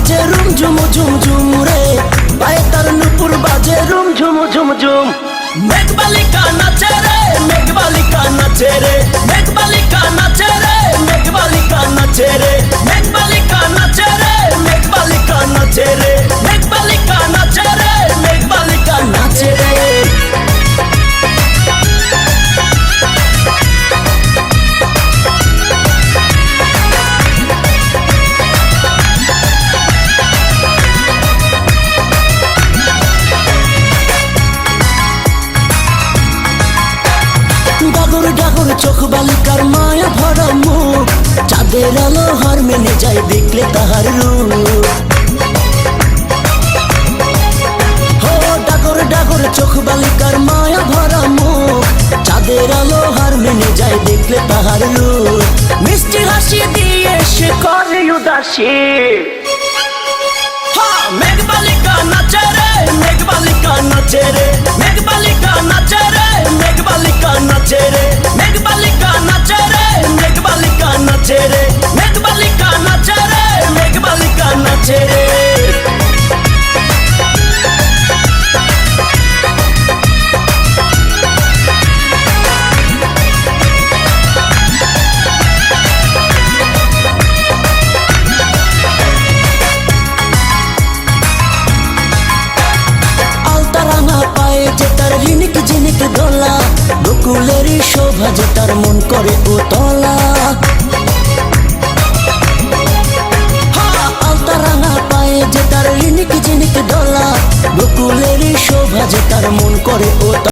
বাজে রুম ঝুম ঝুম ঝুম রে, পায়ে তার নুপুর বাজে রুম ঝুম ঝুম ঝুম। মেঘবালিকা নাচে রে, মেঘবালিকা নাচে রে, মেঘবালিকা নাচে রে, মেঘবালিকা নাচে রে, মেঘবালিকা নাচে রে, মেঘবালিকা নাচে রে, মেঘবালিকা নাচে রে, মেঘবালিকা নাচে রে। ডাগর ডাগর চোখ বালিকার মায়া ভরা মুখ, চাঁদের আলো হার মেনে যায় দেখলে তাহার রূপ। হো ডাগর ডাগর চোখ বালিকার মায়া ভরা মুখ, চাঁদের আলো হার মেনে যায় দেখলে তাহার রূপ। মিষ্টি হাসি দিয়ে সে করে উদাসী, মেঘবালিকা নাচে রে, মেঘবালিকা নাচে রে, মেঘবালিকা নাচে রে, মেঘবালিকা নাচে রে, মেঘবালিকা নাচে রে, মেঘবালিকা নাচে রে, মেঘবালিকা নাচে রে, মেঘবালিকা নাচে রে। ঝিনিক ঝিনিক দোলা, বকুলেরই শোভা যে তার মন করে উতলা। আলতা রাঙা পায়ে যে তার ঝিনিক ঝিনিক দোলা, বকুলেরই শোভা যে তার মন করে উতলা।